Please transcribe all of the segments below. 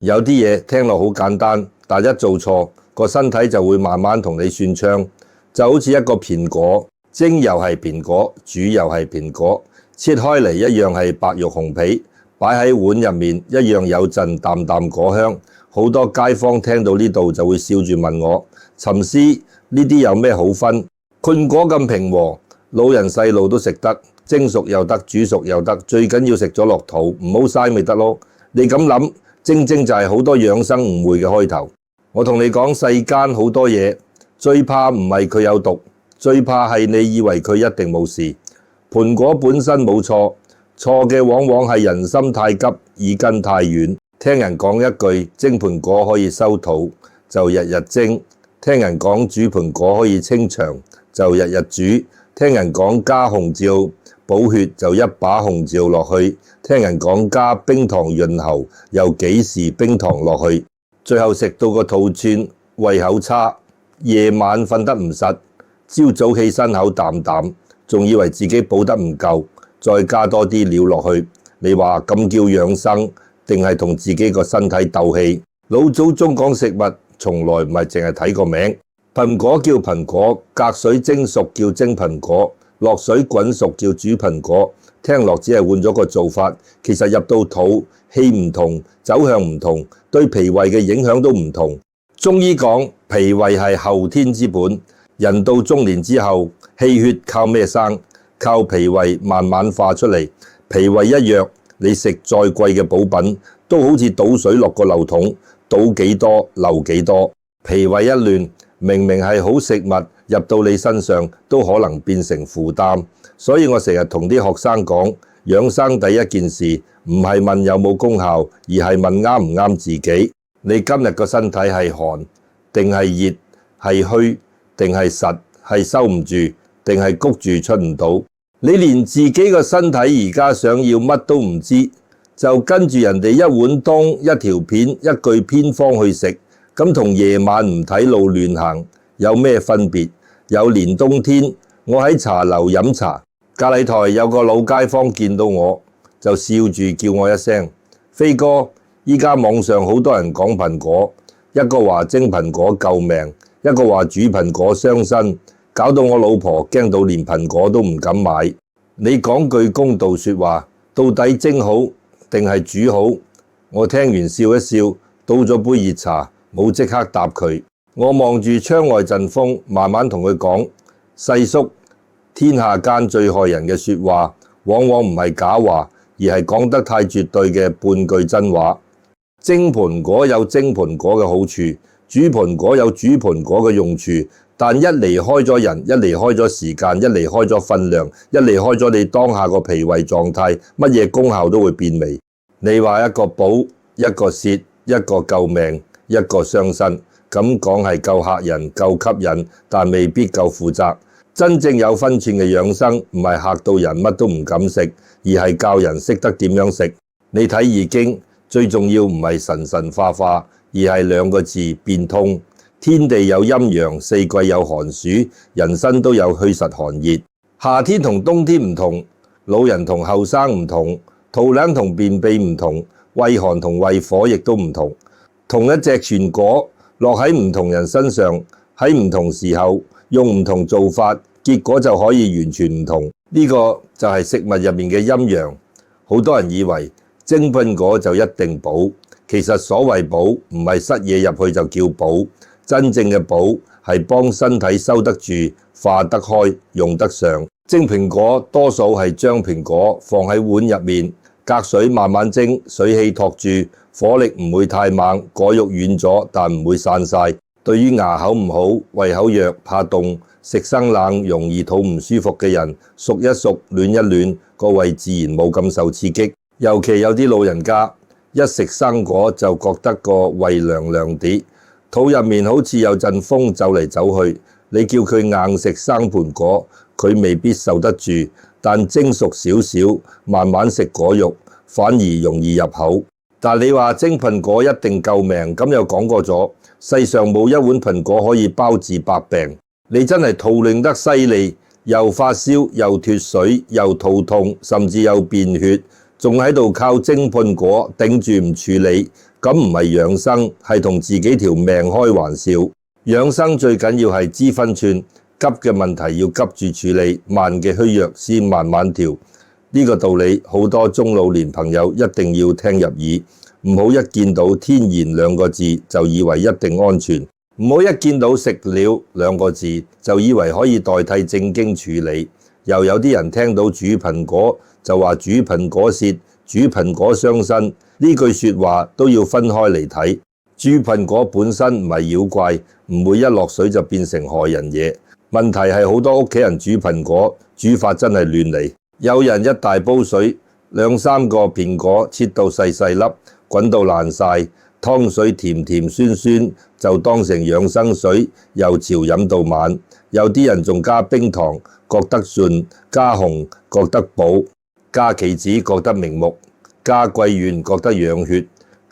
有啲嘢聽落好簡單，但一做錯，個身體就會慢慢同你算賬。就好似一個蘋果，蒸又係蘋果，煮又係蘋果，切開嚟一樣係白肉紅皮，擺喺碗入面一樣有陣淡淡果香。好多街坊聽到呢度就會笑住問我：尋師，呢啲有咩好分？菌果咁平和，老人細路都食得，蒸熟又得，煮熟又得，最緊要食咗落肚，唔好嘥咪得咯。你咁諗，正正就係好多養生誤會嘅開頭。我同你講，世間好多嘢，最怕唔係佢有毒，最怕係你以為佢一定冇事。蘋果本身冇錯，錯嘅往往係人心太急，耳根太軟。聽人講一句蒸蘋果可以收肚，就日日蒸；聽人講煮蘋果可以清腸，就日日煮；聽人講加紅椒補血，就一把紅椒落去；聽人講加冰糖潤喉，又幾時冰糖落去？最後食到個肚串，胃口差，夜晚瞓得唔實，朝早起身口淡淡，仲以為自己補得唔夠，再加多啲料落去。你話咁叫養生，定係同自己個身體鬥氣？老祖宗講食物，從來唔係淨係睇個名。蘋果叫蘋果，隔水蒸熟叫蒸蘋果，落水滾熟叫煮蘋果。聽落只係換咗個做法，其實入到肚，氣唔同，走向唔同，對脾胃嘅影響都唔同。中醫講脾胃係後天之本，人到中年之後，氣血靠咩生？靠脾胃慢慢化出嚟。脾胃一弱，你食再貴嘅補品，都好似倒水落個漏桶，倒幾多漏幾多。脾胃一亂，明明係好食物，入到你身上都可能變成負擔。所以我成日同啲學生講，養生第一件事唔係問有冇功效，而係問啱唔啱自己。你今日個身體係寒定係熱，係虛定係實，係收唔住定係谷住出唔到？你連自己個身體而家想要乜都唔知，就跟住人哋一碗湯、一條片、一句偏方去食，咁同夜晚唔睇路亂行有咩分別？有年冬天，我喺茶樓飲茶，隔離台有個老街坊見到我就笑住叫我一聲：飛哥，依家網上好多人講蘋果，一個話蒸蘋果救命，一個話煮蘋果傷身，搞到我老婆驚到連蘋果都唔敢買。你講句公道說話，到底蒸好定係煮好？我聽完笑一笑，倒咗杯熱茶，冇即刻答佢。我望住窗外陣風，慢慢同佢講：細叔，天下間最害人嘅說話，往往唔係假話，而係講得太絕對嘅半句真話。蒸蘋果有蒸蘋果嘅好處，煮蘋果有煮蘋果嘅用處，但一離開咗人，一離開咗時間，一離開咗分量，一離開咗你當下個脾胃狀態，乜嘢功效都會變微。你話一個補，一個瀉，一個救命，一個傷身，咁講係夠嚇人、夠吸引，但未必夠負責。真正有分寸嘅養生，唔係嚇到人乜都唔敢食，而係教人識得點樣食。你睇易經，最重要唔係神神化化，而係兩個字：變通。天地有陰陽，四季有寒暑，人生都有虛實寒熱。夏天同冬天唔同，老人同後生唔同，肚腩同便秘唔同，胃寒同胃火亦都唔同。同一隻全果落喺唔同人身上，喺唔同時候用唔同做法，結果就可以完全唔同。呢個就係食物入面嘅陰陽。好多人以為蒸蘋果就一定補，其實所謂補唔係塞嘢入去就叫補。真正嘅補係幫身體收得住、化得開、用得上。蒸蘋果多數係將蘋果放喺碗入面，隔水慢慢蒸，水氣托住，火力唔會太猛，果肉軟咗但唔會散晒。對於牙口唔好、胃口弱、怕凍、食生冷、容易肚唔舒服嘅人，熟一熟、暖一暖，個胃自然冇咁受刺激。尤其有啲老人家一食生果就覺得個胃涼涼啲。肚入面好似有陣風走嚟走去，你叫佢硬食生蘋果，佢未必受得住，但蒸熟少少，慢慢食果肉，反而容易入口。但你話蒸蘋果一定救命，咁又講過咗，世上冇一碗蘋果可以包治百病。你真係肚令得犀利，又發燒，又脫水，又肚痛，甚至有便血，仲喺度靠蒸蘋果頂住唔處理，咁唔係養生，係同自己條命開玩笑。養生最緊要係知分寸，急嘅問題要急住處理，慢嘅虛弱先慢慢調。呢個道理好多中老年朋友一定要聽入耳，唔好一見到天然兩個字就以為一定安全，唔好一見到食療兩個字就以為可以代替正經處理。又有啲人聽到煮蘋果就話煮蘋果蝕，煮蘋果傷身，呢句說話都要分開嚟睇。煮蘋果本身唔係妖怪，唔會一落水就變成害人嘢。問題係好多屋企人煮蘋果煮法真係亂嚟，有人一大煲水兩三個蘋果切到細細粒，滾到爛晒，湯水甜甜酸酸就當成養生水，由朝飲到晚。有啲人仲加冰糖，覺得順；加紅，覺得補；加杞子，覺得明目；加桂圓，覺得養血。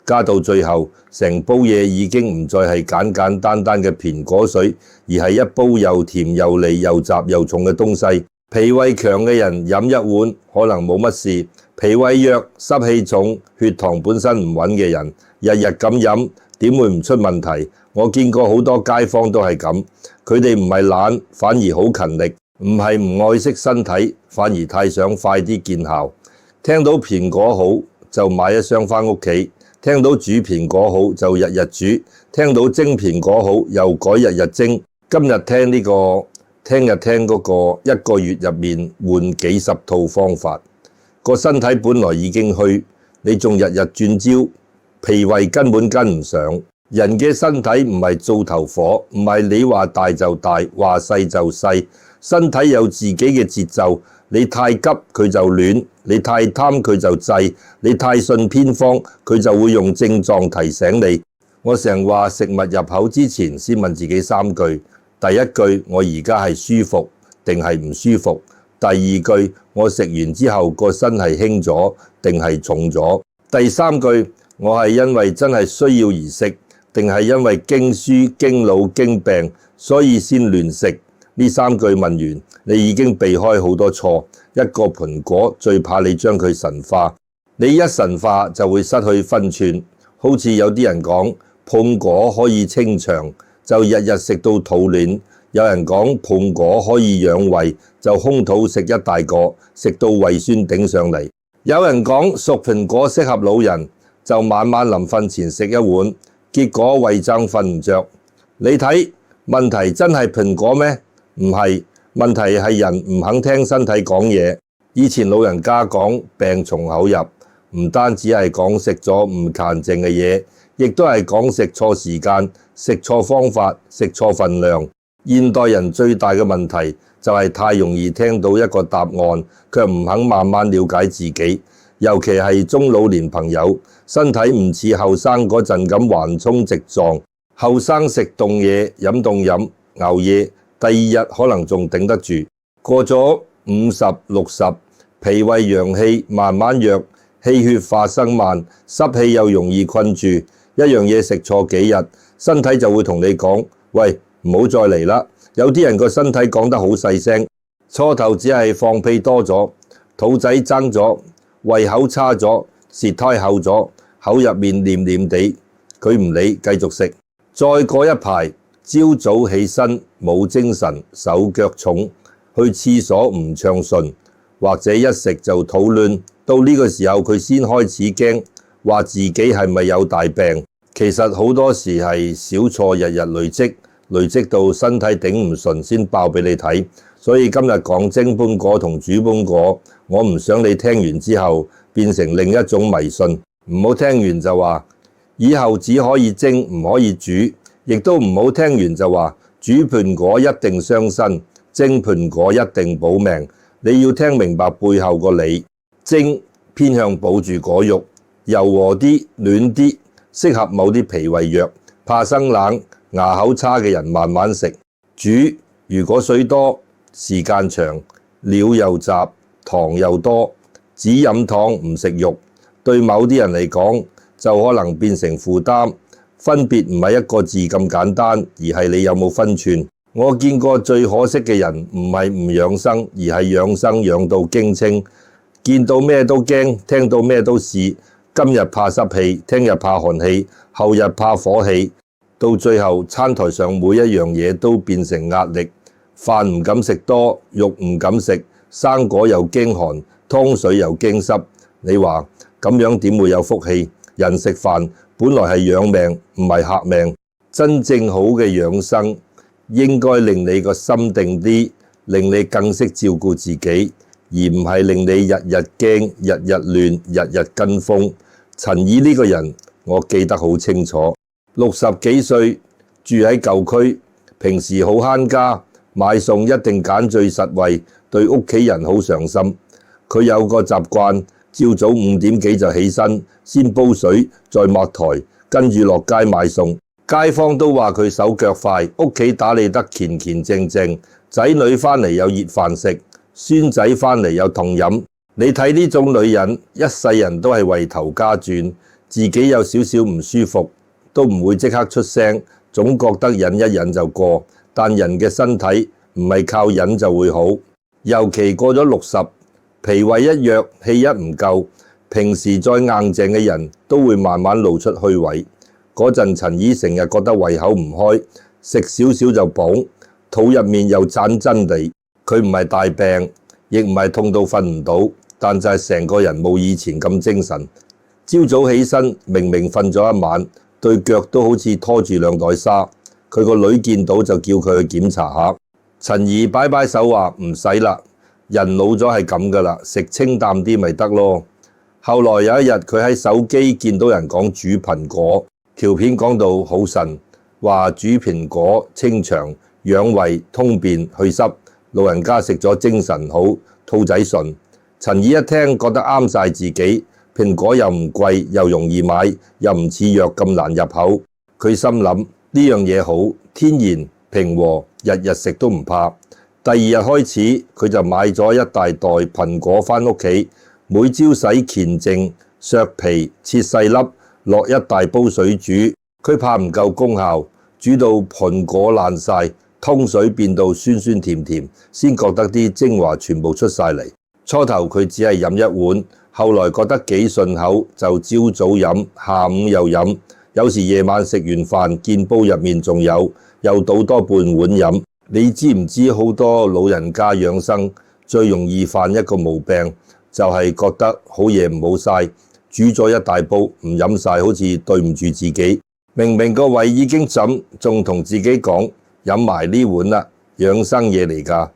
加到最後，成煲嘢已經唔再係簡簡單單嘅蘋果水，而係一煲又甜又膩又雜又重嘅東西。脾胃強嘅人飲一碗可能冇乜事，脾胃弱、濕氣重、血糖本身唔穩嘅人，日日咁飲，點會唔出問題？我見過好多街坊都係咁，佢哋唔係懶，反而好勤力，唔係唔愛惜身體，反而太想快啲見效。聽到蘋果好就買一箱返屋企，聽到煮蘋果好就日日煮，聽到蒸蘋果好又改日日蒸。今日聽呢個，聽日聽嗰個，一個月入面換幾十套方法。個身體本來已經虛，你仲日日轉招，脾胃根本跟唔上。人嘅身體唔係灶頭火，唔係你話大就大，話細就細。身體有自己嘅節奏，你太急佢就亂，你太貪佢就滯，你太信偏方佢就會用症狀提醒你。我成日話食物入口之前先問自己三句：第一句我而家係舒服定係唔舒服？第二句我食完之後個身係輕咗定係重咗？第三句我係因為真係需要而食，定係因為經書經老經病所以先亂食？呢三句問完，你已經避開好多錯。一個蘋果最怕你將佢神化，你一神化就會失去分寸。好似有啲人講碰果可以清腸，就日日食到肚暖；有人講碰果可以養胃，就空肚食一大個，食到胃酸頂上嚟；有人講熟蘋果適合老人，就晚晚臨瞓前食一碗，結果胃脹瞓唔着。你睇問題真係蘋果咩？唔係，問題係人唔肯聽身體講嘢。以前老人家講病從口入，唔單止係講食咗唔乾淨嘅嘢，亦都係講食錯時間、食錯方法、食錯份量。現代人最大嘅問題就係太容易聽到一個答案，卻唔肯慢慢了解自己。尤其係中老年朋友，身體唔似後生嗰陣咁橫衝直撞。後生食凍嘢、飲凍飲、熬夜，第二日可能仲頂得住。過咗50、60，脾胃陽氣慢慢弱，氣血化生慢，濕氣又容易困住。一樣嘢食錯幾日，身體就會同你講：喂，唔好再嚟啦。有啲人個身體講得好細聲，初頭只係放屁多咗，肚仔爭咗，胃口差咗，舌苔厚咗，口入面黏黏地，佢唔理，繼續食。再過一排，朝早起身冇精神，手腳重，去廁所唔暢順，或者一食就肚亂。到呢個時候佢先開始驚，話自己係咪有大病？其實好多時係小錯日日累積到身體頂唔順先爆俾你睇。所以今日講蒸般果同煮般果，我唔想你聽完之後變成另一種迷信。唔好聽完就話以後只可以蒸唔可以煮，亦都唔好聽完就話煮蘋果一定傷身，蒸蘋果一定保命。你要聽明白背後個理。蒸偏向保住果肉，柔和啲、暖啲，適合某啲脾胃弱、怕生冷、牙口差嘅人慢慢食。煮如果水多、時間長、料又雜、糖又多，只飲糖唔食肉，對某啲人嚟講就可能變成負擔。分別唔係一個字咁簡單，而係你有冇分寸。我見過最可惜嘅人唔係唔養生，而係養生養到驚青，見到咩都驚，聽到咩都試，今日怕濕氣，聽日怕寒氣，後日怕火氣，到最後餐台上每一樣嘢都變成壓力，飯唔敢食多，肉唔敢食，生果又驚寒，湯水又驚濕。你話咁樣點會有福氣？人食飯本來係養命，唔係客命。真正好嘅養生應該令你個心定啲，令你更識照顧自己，而唔係令你日日驚、日日亂、日日跟風。陳姨呢個人我記得好清楚，60幾歲住喺舊區，平時好慳家，買餸一定揀最實惠，對屋企人好上心。佢有個習慣，朝早5點幾就起身，先煲水，再抹台，跟住落街買餸。街坊都話佢手腳快，屋企打理得乾乾淨淨，仔女返嚟有熱飯食，孫仔返嚟有糖飲。你睇呢種女人，一世人都係為頭家轉，自己有少少唔舒服都唔會即刻出聲，總覺得忍一忍就過。但人嘅身體唔係靠忍就會好，尤其過咗60，脾胃一弱，氣一唔夠，平時再硬淨嘅人都會慢慢露出虛位。嗰陣陳姨成日覺得胃口唔開，食少少就飽，肚入面又盞真地。佢唔係大病，亦唔係痛到瞓唔到，但就係成個人冇以前咁精神。朝早起身明明瞓咗一晚，對腳都好似拖住2袋沙。佢個女見到就叫佢去檢查下。陳姨擺擺手話唔使啦，人老咗係咁噶啦，食清淡啲咪得咯。後來有一日佢喺手機見到人講煮蘋果。條片講到好神，話煮蘋果清腸、養胃、通便、去濕，老人家食咗精神好，肚仔順。陳姨一聽覺得啱晒自己，蘋果又唔貴，又容易買，又唔似藥咁難入口。佢心諗呢樣嘢好，天然平和，日日食都唔怕。第2日開始，佢就買咗一大袋蘋果返屋企，每朝洗乾淨，削皮，切細粒。落一大煲水煮，佢怕唔夠功效，煮到蘋果爛晒，湯水變到酸酸甜甜，先覺得啲精華全部出晒嚟。初頭佢只係飲1碗，後來覺得幾順口，就朝早飲，下午又飲，有時夜晚食完飯見煲入面仲有，又倒多半碗飲。你知唔知好多老人家養生最容易犯一個毛病，就係覺得好嘢唔好嘥。煮咗一大煲唔飲晒，好似對唔住自己。明明個胃已經枕，仲同自己講飲埋呢碗啦，養生嘢嚟㗎。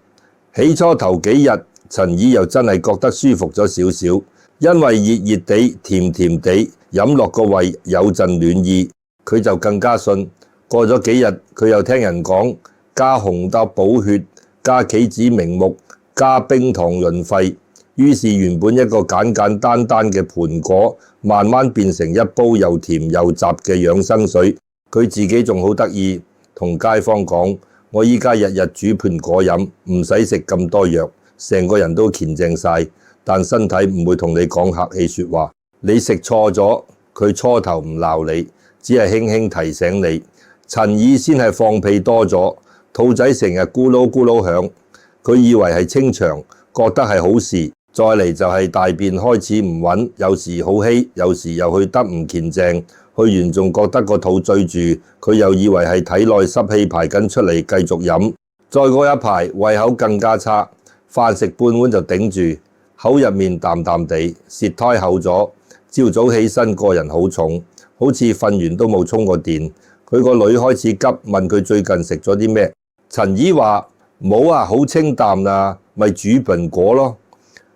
起初頭幾日，陳姨又真係覺得舒服咗少少，因為熱熱地、甜甜地，飲落個胃有陣暖意，佢就更加信。過咗幾日，佢又聽人講加紅豆補血，加杞子明目，加冰糖潤肺。於是原本一個簡簡單單嘅盤果，慢慢變成一煲又甜又雜嘅養生水。佢自己仲好得意，同街坊講：我依家日日煮盤果飲，唔使食咁多藥，成個人都乾淨晒。但身體唔會同你講客氣說話。你食錯咗，佢初頭唔鬧你，只係輕輕提醒你。陳姨先係放屁多咗，肚仔成日咕嚕咕嚕響，佢以為係清腸，覺得係好事。再嚟就係大便開始唔穩，有時好稀，有時又去得唔乾淨，去完仲覺得個肚醉住，佢又以為係體內濕氣排緊出嚟，繼續飲。再過一排，胃口更加差，飯食半碗就頂住，口入面淡淡地，舌苔厚咗。朝早起身個人好重，好似瞓完都冇充過電。佢個女開始急，問佢最近食咗啲咩？陳姨話冇啊，好清淡啊，咪煮蘋果咯。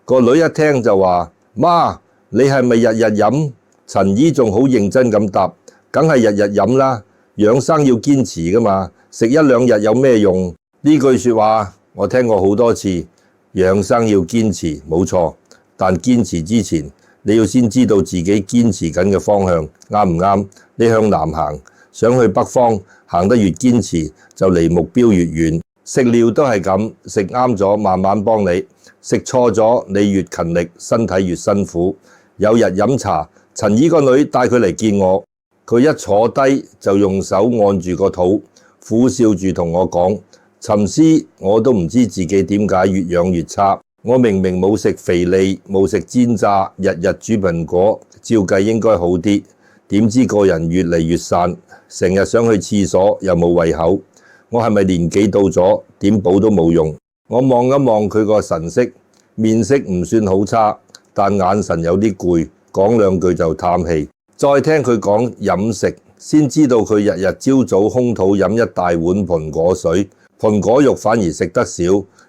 個女一聽就話：媽，你係咪日日飲？陳姨仲好認真咁答：梗係日日飲啦，養生要堅持㗎嘛，食1、2日有咩用？呢句說話我聽過好多次，養生要堅持，冇錯。但堅持之前，你要先知道自己堅持緊嘅方向啱唔啱？你向南行，想去北方，行得越堅持，就離目標越遠。食療都係咁，食啱咗慢慢幫你。食錯咗，你越勤力，身體越辛苦。有日飲茶，陳姨個女帶佢嚟見我，佢一坐低就用手按住個肚，苦笑住同我講：沉思，我都唔知自己點解越養越差。我明明冇食肥膩，冇食煎炸，日日煮蘋果，照計應該好啲。點知個人越嚟越散，成日想去廁所又冇胃口。我係咪年紀到咗，點補都冇用？我望一望佢個神色，面色唔算好差，但眼神有啲攰，講兩句就嘆氣。再聽佢講飲食，先知道佢日日朝早空肚飲一大碗蘋果水，蘋果肉反而食得少，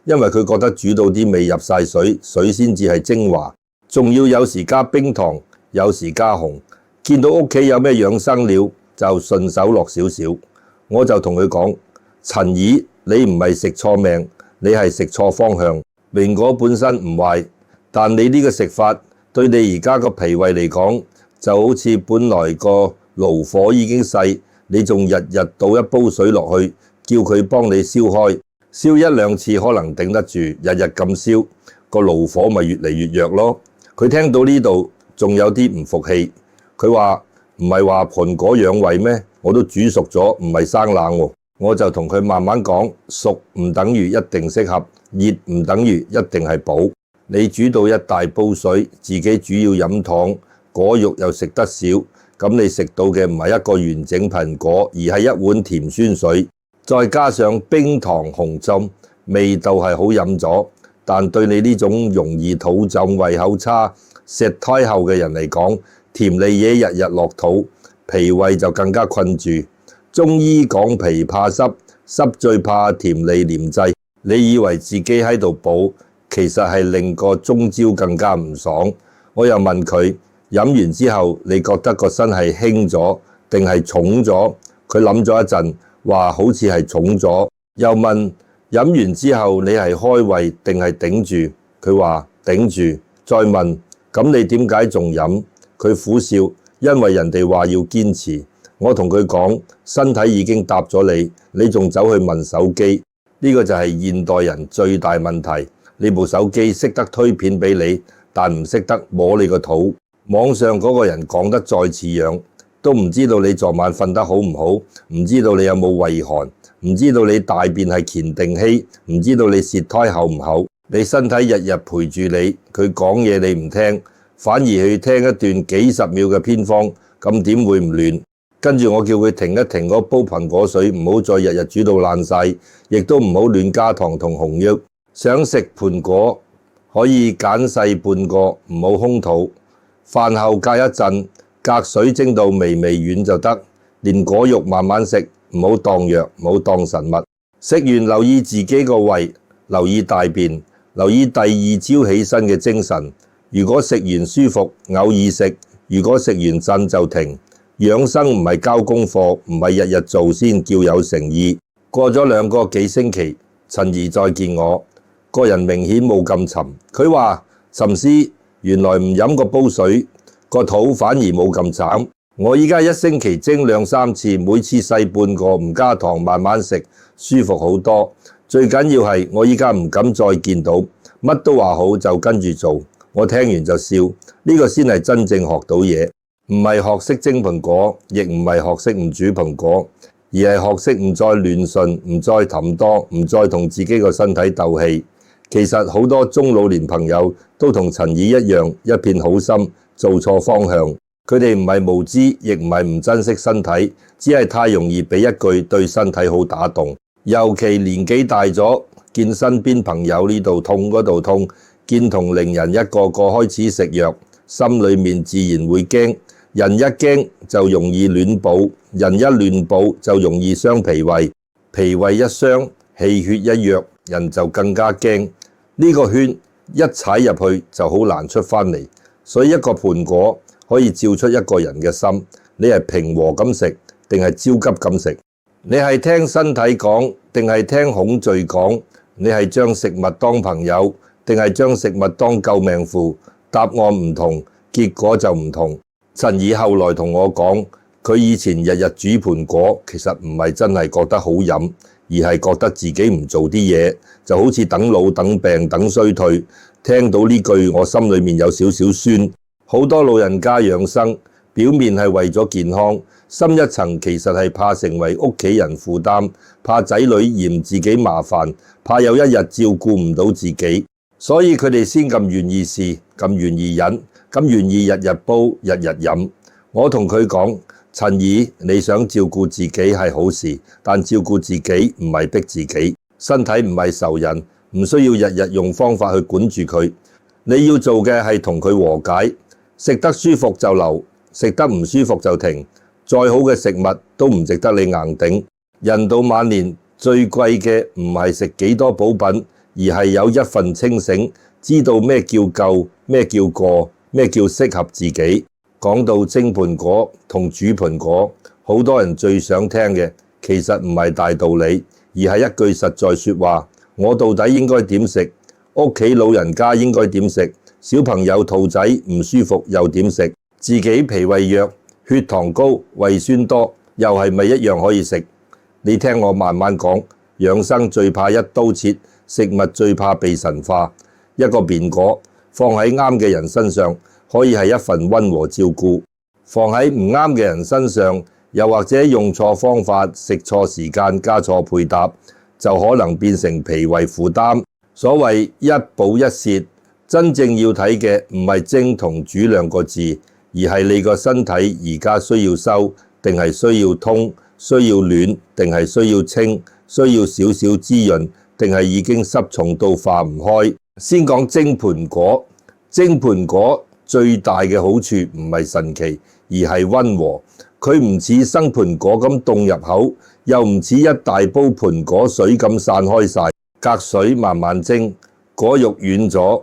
因為佢覺得煮到啲味入晒水，水先至係精華。仲要有時加冰糖，有時加紅。見到屋企有咩養生料，就順手落少少。我就同佢講：陳姨，你唔係食錯命，你係食錯方向。蘋果本身唔壞，但你呢個食法對你而家個脾胃嚟講，就好似本來個爐火已經細，你仲日日倒一煲水落去，叫佢幫你燒開，燒一兩次可能頂得住，日日咁燒，個爐火咪越嚟越弱咯。佢聽到呢度仲有啲唔服氣，佢話唔係話蘋果養胃咩？我都煮熟咗，唔係生冷喎。我就同佢慢慢講，熟唔等於一定適合，熱唔等於一定係補。你煮到一大煲水，自己主要飲糖，果肉又食得少，咁你食到嘅唔係一個完整蘋果，而係一碗甜酸水，再加上冰糖紅浸，味道係好飲咗。但對你呢種容易肚浸、胃口差、石胎後嘅人嚟講，甜膩嘢日日落肚，脾胃就更加困住。中醫講脾怕濕，濕最怕甜膩黏滯。你以為自己喺度補，其實係令個中焦更加唔爽。我又問佢飲完之後，你覺得個身係輕咗定係重咗？佢諗咗一陣，話好似係重咗。又問飲完之後你係開胃定係頂住？佢話頂住。再問咁你點解仲飲？佢苦笑，因為人哋話要堅持。我同佢講，身體已經答咗你，你仲走去問手機？呢個就係現代人最大問題。你部手機識得推片俾你，但唔識得摸你個肚。網上嗰個人講得再似樣，都唔知道你昨晚瞓得好唔好，唔知道你有冇胃寒，唔知道你大便係乾定稀，唔知道你舌苔厚唔厚。你身體日日陪住你，佢講嘢你唔聽，反而去聽一段幾十秒嘅偏方，咁點會唔亂？跟住我叫佢停一停嗰煲蘋果水，唔好再日日煮到爛晒，亦都唔好亂加糖同紅藥。想食蘋果可以揀細半個，唔好空肚。飯後隔一陣，隔水蒸到微微軟就得。連果肉慢慢食，唔好當藥，唔好當神物。食完留意自己個胃，留意大便，留意第二朝起身嘅精神。如果食完舒服，偶爾食；如果食完震就停。養生唔係交功課，唔係日日做先叫有誠意。過咗2個幾星期，陳怡再見我，個人明顯冇咁沉。佢話：陳師，原來唔飲個煲水，個肚反而冇咁慘。我依家1星期蒸2、3次，每次細半個，唔加糖，慢慢食，舒服好多。最緊要係我依家唔敢再見到乜都話好就跟住做。我聽完就笑，呢個先係真正學到嘢。唔係學識蒸蘋果，亦唔係學識唔煮蘋果，而係學識唔再亂順，唔再氹多，唔再同自己個身體鬥氣。其實好多中老年朋友都同陳怡一樣，一片好心，做錯方向。佢哋唔係無知，亦唔係唔珍惜身體，只係太容易俾一句對身體好打動。尤其年紀大咗，見身邊朋友呢度痛嗰度痛，見同齡人一個個開始食藥，心裏面自然會驚。人一驚就容易亂補，人一亂補就容易傷脾胃，脾胃一傷，氣血一弱，人就更加驚。呢個圈一踩入去就好難出返嚟。所以一個蘋果可以照出一個人嘅心，你係平和咁食定係焦急咁食？你係聽身體講定係聽恐懼講？你係將食物當朋友定係將食物當救命符？答案唔同，結果就唔同。陳怡後來同我講，佢以前日日煮蘋果，其實唔係真係覺得好飲，而係覺得自己唔做啲嘢，就好似等老等病等衰退。聽到呢句，我心裏面有少少酸。好多老人家養生，表面係為咗健康，深一層其實係怕成為屋企人負擔，怕仔女嫌自己麻煩，怕有一日照顧唔到自己。所以佢哋先咁願意試，咁願意忍，咁願意日日煲，日日飲。我同佢講，陳姨，你想照顧自己係好事，但照顧自己唔係逼自己，身體唔係仇人，唔需要日日用方法去管住佢。你要做嘅係同佢和解，食得舒服就留，食得唔舒服就停。再好嘅食物都唔值得你硬頂。人到晚年最貴嘅唔係食幾多補品，而係有一份清醒，知道咩叫夠，咩叫過，咩叫適合自己。講到蒸盤果同煮盤果，好多人最想聽嘅其實唔係大道理，而係一句實在說話。我到底應該點食？屋企老人家應該點食？小朋友肚仔唔舒服又點食？自己脾胃弱、血糖高、胃酸多，又係咪一樣可以食？你聽我慢慢講。養生最怕一刀切，食物最怕被神化。一個便果放喺啱嘅人身上，可以係一份溫和照顧；放喺唔啱嘅人身上，又或者用錯方法、食錯時間、加錯配搭，就可能變成脾胃負擔。所謂一補一瀉，真正要睇嘅唔係蒸同煮兩個字，而係你個身體而家需要收，定係需要通；需要暖，定係需要清；需要少少滋潤，定係已經濕重到化唔開。先講蒸盤果，蒸盤果最大嘅好處唔係神奇，而係溫和。佢唔似生盤果咁凍入口，又唔似一大煲盤果水咁散開晒。隔水慢慢蒸，果肉軟咗，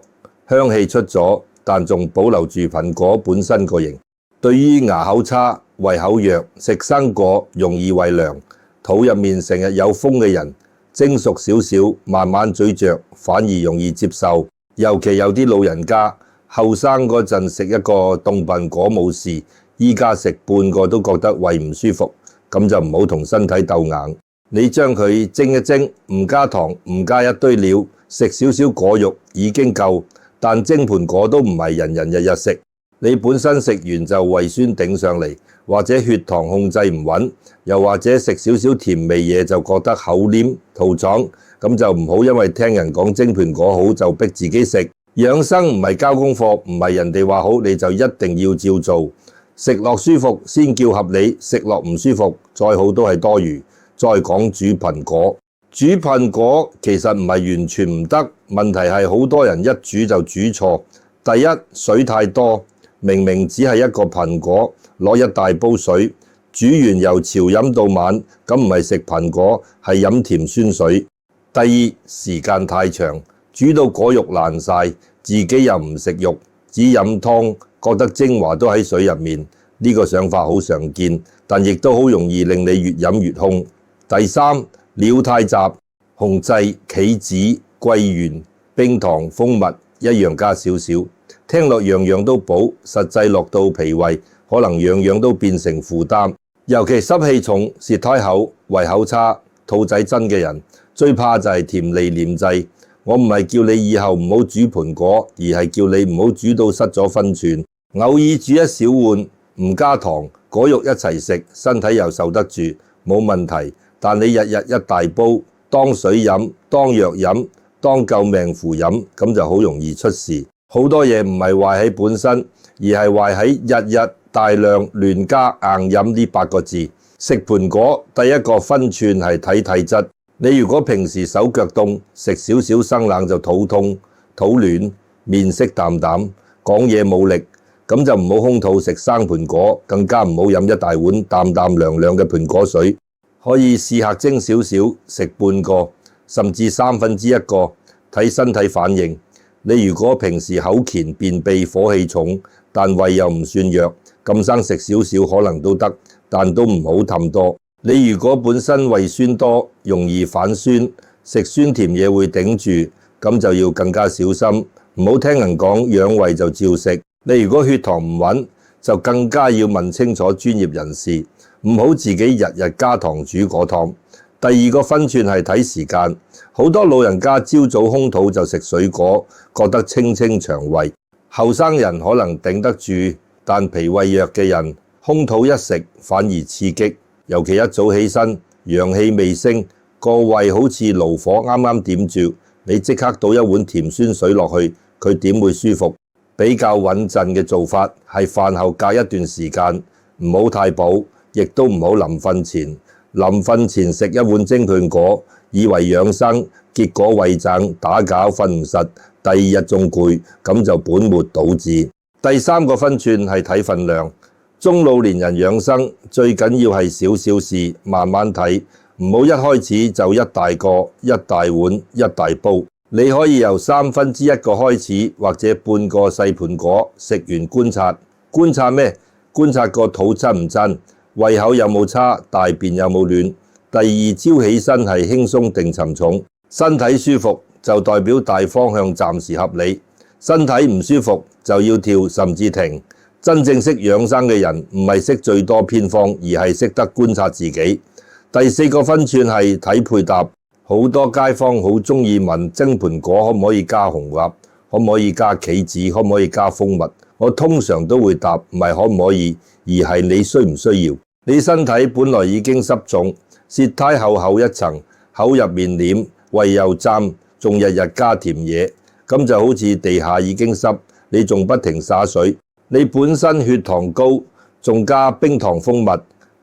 香氣出咗，但仲保留住蘋果本身個形。對於牙口差、胃口弱、食生果容易胃涼、肚入面成日有風嘅人，蒸熟少少，慢慢咀嚼，反而容易接受。尤其有啲老人家，後生嗰陣食一個凍笨果冇事，依家食半個都覺得胃唔舒服，咁就唔好同身體鬥硬。你將佢蒸一蒸，唔加糖，唔加一堆料，食少少果肉已經夠。但蒸盤果都唔係人人日日食，你本身食完就胃酸頂上嚟，或者血糖控制唔穩，又或者食少少甜味嘢就覺得口黏肚爽，咁就唔好因為聽人講蒸盤果好就逼自己食。養生唔係交功課，唔係人哋話好你就一定要照做。食落舒服先叫合理，食落唔舒服再好都係多餘。再講煮蘋果，煮蘋果其實唔係完全唔得，問題係好多人一煮就煮錯。第一，水太多，明明只係一個蘋果，攞一大煲水，煮完由朝飲到晚，咁唔係食蘋果，係飲甜酸水。第二，時間太長，煮到果肉爛晒，自己又唔食肉，只飲湯，覺得精華都喺水入面。呢個想法好常見，但亦都好容易令你越飲越兇。第三，料太雜，紅劑、杞子、桂圓、冰糖、蜂蜜一樣加少少，聽落樣樣都補，實際落到脾胃，可能樣樣都變成負擔。尤其濕氣重、舌苔厚、胃口差、肚仔真嘅人，最怕就係甜膩黏滯。我唔係叫你以後唔好煮盤果，而係叫你唔好煮到失咗分寸。偶爾煮一小碗，唔加糖，果肉一齊食，身體又受得住，冇問題。但你日日一大煲，當水飲，當藥飲，當救命符飲，咁就好容易出事。好多嘢唔係壞喺本身，而係壞喺日日大量亂加硬飲呢8個字。食盤果第一個分寸係睇體質。你如果平時手腳凍，食少少生冷就肚痛、肚暖、面色淡淡、講嘢冇力，咁就唔好空肚食生盤果，更加唔好飲一大碗淡淡涼涼嘅盤果水。可以試下蒸少少，食半個，甚至1/3個，睇身體反應。你如果平時口乾、便秘、火氣重，但胃又唔算弱，咁生食少少可能都得，但都唔好氹多。你如果本身胃酸多，容易反酸，食酸甜嘢會頂住，咁就要更加小心，唔好聽人講養胃就照食。你如果血糖唔穩，就更加要問清楚專業人士。唔好自己日日加糖煮果湯。第二個分寸係睇時間，好多老人家朝早空肚就食水果，覺得清腸胃。後生人可能頂得住，但脾胃弱嘅人空肚一食反而刺激，尤其一早起身，陽氣未升，個胃好似爐火啱啱點著，你即刻倒一碗甜酸水落去，佢點會舒服？比較穩陣嘅做法係飯後隔一段時間，唔好太補，亦都唔好臨瞓前。臨瞓前食一碗蒸蘋果，以為養生，結果胃脹打攪瞓唔實，第二日仲攰，咁就本末倒置。第三個分寸係睇份量。中老年人養生最緊要係少少事，慢慢睇，唔好一開始就一大個、一大碗、一大煲。你可以由1/3個開始，或者半個細盤果，食完觀察。觀察咩？觀察個肚真唔真，胃口有冇差，大便有冇亂。第二朝起身係輕鬆定沉重。身體舒服就代表大方向暫時合理，身體唔舒服就要跳甚至停。真正識養生嘅人唔係識最多偏方，而係識得觀察自己。第四個分寸係睇配搭。好多街坊好中意問蒸盤果可唔可以加紅鴨，可唔可以加杞子，可唔可以加蜂蜜。我通常都會答唔係可唔可以，而係你需唔需要。你身體本來已經濕重，舌苔厚厚一層，口入面黏，胃又脹，仲日日加甜嘢，咁就好似地下已經濕，你仲不停灑水。你本身血糖高，仲加冰糖蜂蜜，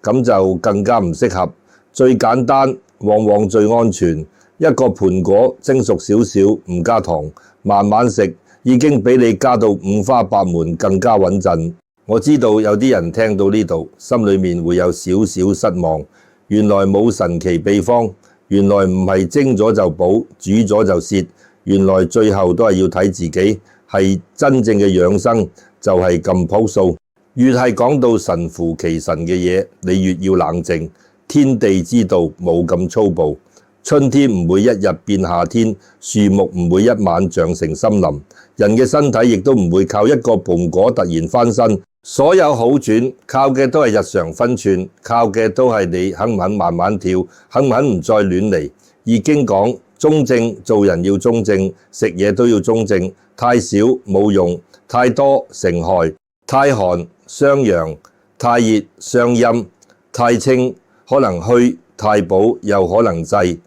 咁就更加唔適合。最簡單往往最安全，一個盤果蒸熟少少，唔加糖，慢慢食，已經比你加到五花八門更加穩陣。我知道有啲人聽到呢度，心裏面會有少少失望。原來冇神奇秘方，原來唔係蒸咗就補，煮咗就蝕，原來最後都係要睇自己。係真正嘅養生就係咁樸素。越係講到神乎其神嘅嘢，你越要冷靜。天地之道冇咁粗暴，春天唔會一日變夏天，樹木唔會一晚長成森林，人嘅身體亦都唔會靠一個盤果突然翻身。所有好轉靠嘅都係日常分寸，靠嘅都係你肯唔肯慢慢跳，肯唔肯唔再亂嚟。易經講中正，做人要中正，食嘢都要中正，太少冇用，太多成害，太寒傷陽，太熱傷陰，太清可能虛，太補又可能滯。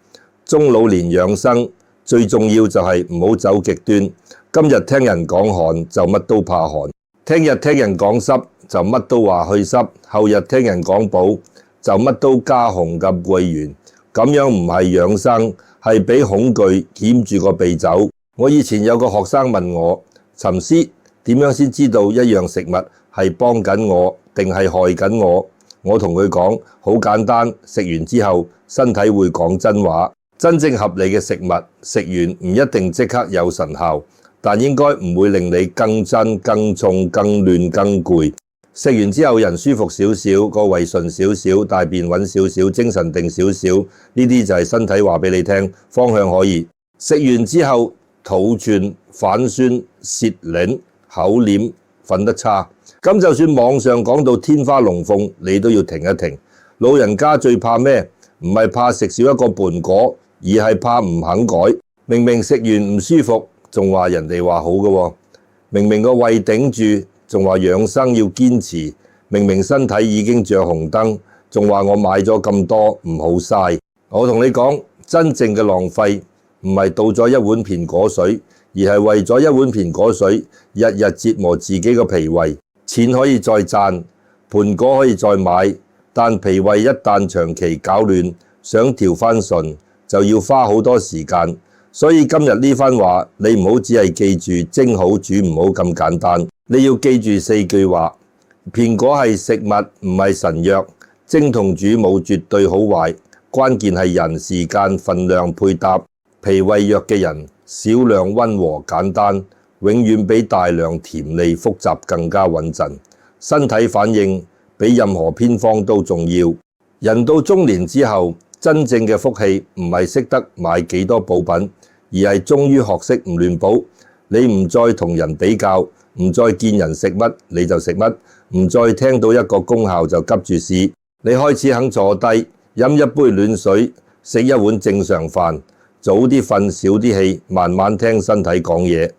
中老年養生最重要就係唔好走極端。今日聽人講寒就乜都怕寒，聽日聽人講濕就乜都話去濕，後日聽人講補就乜都加紅咁桂圓。咁樣唔係養生，係俾恐懼鉗住個鼻走。我以前有個學生問我，陳師點樣先知道一樣食物係幫緊我定係害緊我？我同佢講好簡單，食完之後身體會講真話。真正合理嘅食物食完唔一定即刻有神效，但應該唔會令你更震、更重、更亂、更攰。食完之後人舒服少少，個胃順少少，大便穩少少，精神定少少，呢啲就係身體話俾你聽，方向可以。食完之後肚轉、反酸、舌擰、口黏、瞓得差。咁就算網上講到天花龍鳳，你都要停一停。老人家最怕咩？唔係怕食少一個盤果，而係怕唔肯改。明明食完唔舒服，仲話人哋話好嘅。明明個胃頂住，仲話養生要堅持。明明身體已經着紅燈，仲話我買咗咁多唔好嘥。我同你講，真正嘅浪費唔係倒咗一碗片果水，而係為咗一碗片果水，日日折磨自己個脾胃。錢可以再賺，盤果可以再買，但脾胃一旦長期搞亂，想調翻順就要花好多時間。所以今日呢番話，你唔好只係記住蒸好煮唔好咁簡單，你要記住4句話。片果係食物，唔係神藥，蒸同煮冇絕對好壞，關鍵係人、時間、份量配搭。脾胃弱嘅人，少量溫和簡單，永遠比大量甜膩複雜更加穩陣。身體反應比任何偏方都重要。人到中年之後，真正嘅福氣唔係識得買幾多補品，而係終於學識唔亂補。你唔再同人比較，唔再見人食乜你就食乜，唔再聽到一個功效就急住試。你開始肯坐低，飲一杯暖水，食一碗正常飯，早啲瞓，少啲氣，慢慢聽身體講嘢。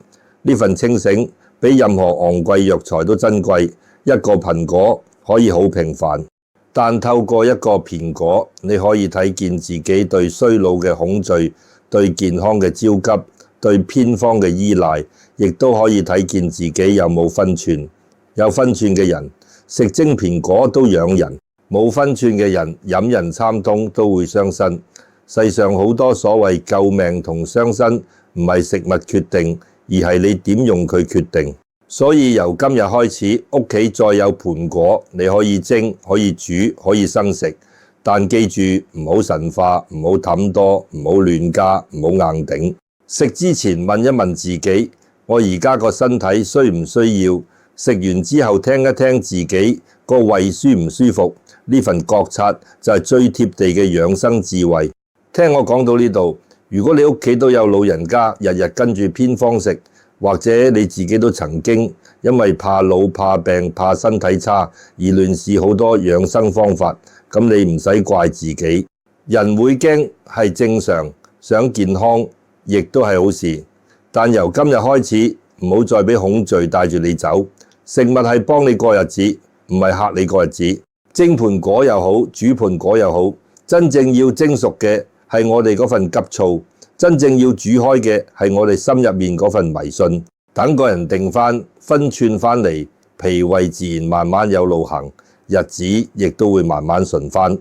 呢份清醒比任何昂貴藥材都珍貴。一個盤果可以好平凡，但透過一個片果，你可以睇見自己對衰老嘅恐懼對健康嘅焦急，對偏方嘅依賴，亦都可以睇見自己有冇分寸。有分寸嘅人食精蘋果都養人，冇分寸嘅人飲人參冬都會傷身。世上好多所謂救命同傷身，唔係食物決定，而係你點用佢決定。所以由今日開始，屋企再有盤果，你可以蒸，可以煮，可以生食，但記住唔好神化，唔好抌多，唔好亂加，唔好硬頂。食之前問一問自己，我而家個身體需唔需要？食完之後聽一聽自己個胃舒唔舒服，呢份覺察就係最貼地嘅養生智慧。聽我講到呢度，如果你屋企都有老人家日日跟住偏方食，或者你自己都曾經因為怕老、怕病、怕身體差而亂試好多養生方法，咁你唔使怪自己。人會驚係正常，想健康亦都係好事。但由今日開始，唔好再俾恐懼帶住你走。食物係幫你過日子，唔係嚇你過日子。蒸盤果又好，煮盤果又好，真正要蒸熟嘅係我哋嗰份急躁，真正要煮開嘅係我哋心入面嗰份迷信。等個人定返分寸返嚟，脾胃自然慢慢有路行，日子亦都會慢慢順返。